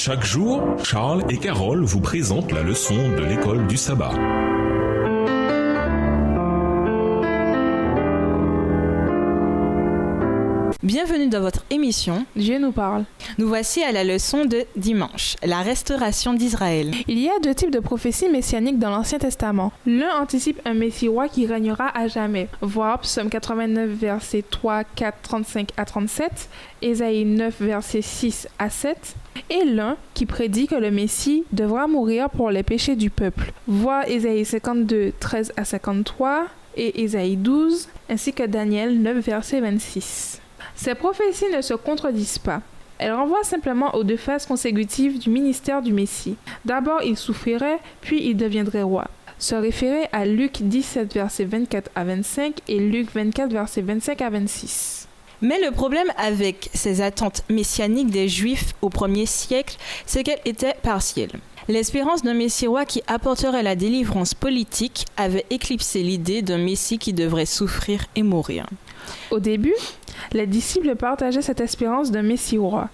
Chaque jour, Charles et Carole vous présentent la leçon de l'école du sabbat. Bienvenue dans votre émission Dieu nous parle. Nous voici à la leçon de dimanche, la restauration d'Israël. Il y a deux types de prophéties messianiques dans l'Ancien Testament. L'un anticipe un Messie roi qui régnera à jamais. Voir Psaume 89, versets 3, 4, 35 à 37, Ésaïe 9, versets 6 à 7. Et l'un qui prédit que le Messie devra mourir pour les péchés du peuple. Voir Ésaïe 52, 13 à 53 et Ésaïe 12, ainsi que Daniel 9, verset 26. Ces prophéties ne se contredisent pas. Elles renvoient simplement aux deux phases consécutives du ministère du Messie. D'abord, il souffrirait, puis il deviendrait roi. Se référer à Luc 17, versets 24 à 25 et Luc 24, versets 25 à 26. Mais le problème avec ces attentes messianiques des Juifs au 1er siècle, c'est qu'elles étaient partielles. L'espérance d'un Messie roi qui apporterait la délivrance politique avait éclipsé l'idée d'un Messie qui devrait souffrir et mourir. Au début, les disciples partageaient cette espérance d'un Messie roi.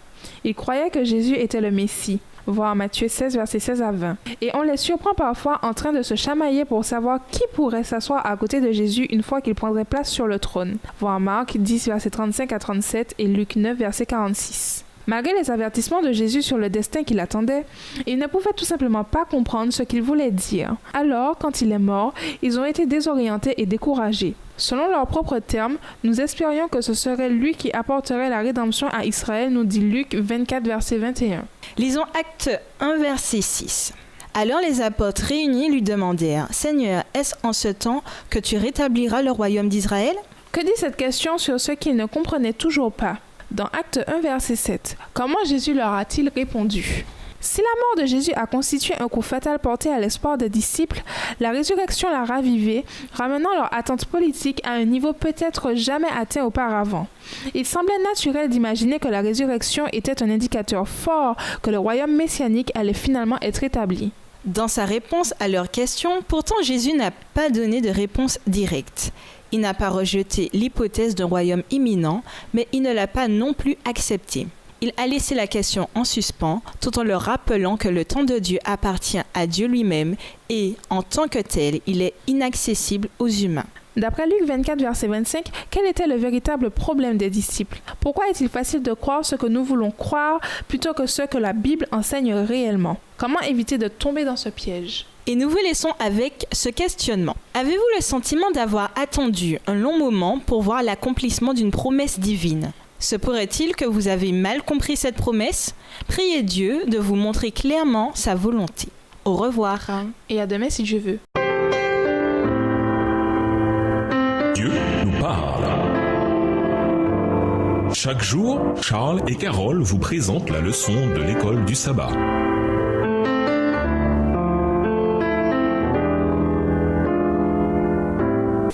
Ils croyaient que Jésus était le Messie, voir Matthieu 16, versets 16 à 20. Et on les surprend parfois en train de se chamailler pour savoir qui pourrait s'asseoir à côté de Jésus une fois qu'il prendrait place sur le trône, voir Marc 10, versets 35 à 37 et Luc 9, verset 46. Malgré les avertissements de Jésus sur le destin qui l'attendait, ils ne pouvaient tout simplement pas comprendre ce qu'il voulait dire. Alors, quand il est mort, ils ont été désorientés et découragés. Selon leurs propres termes, nous espérions que ce serait lui qui apporterait la rédemption à Israël, nous dit Luc 24, verset 21. Lisons Acte 1, verset 6. Alors les apôtres réunis lui demandèrent « Seigneur, est-ce en ce temps que tu rétabliras le royaume d'Israël ?» Que dit cette question sur ce qu'ils ne comprenaient toujours pas? Dans Acte 1, verset 7, comment Jésus leur a-t-il répondu? Si la mort de Jésus a constitué un coup fatal porté à l'espoir des disciples, la résurrection l'a ravivé, ramenant leur attente politique à un niveau peut-être jamais atteint auparavant. Il semblait naturel d'imaginer que la résurrection était un indicateur fort que le royaume messianique allait finalement être établi. Dans sa réponse à leurs questions, pourtant Jésus n'a pas donné de réponse directe. Il n'a pas rejeté l'hypothèse d'un royaume imminent, mais il ne l'a pas non plus acceptée. Il a laissé la question en suspens, tout en leur rappelant que le temps de Dieu appartient à Dieu lui-même et, en tant que tel, il est inaccessible aux humains. D'après Luc 24, verset 25, quel était le véritable problème des disciples? Pourquoi est-il facile de croire ce que nous voulons croire plutôt que ce que la Bible enseigne réellement? Comment éviter de tomber dans ce piège? Et nous vous laissons avec ce questionnement. Avez-vous le sentiment d'avoir attendu un long moment pour voir l'accomplissement d'une promesse divine? Se pourrait-il que vous avez mal compris cette promesse? Priez Dieu de vous montrer clairement sa volonté. Au revoir. Et à demain si Dieu veut. Dieu nous parle. Chaque jour, Charles et Carole vous présentent la leçon de l'école du sabbat.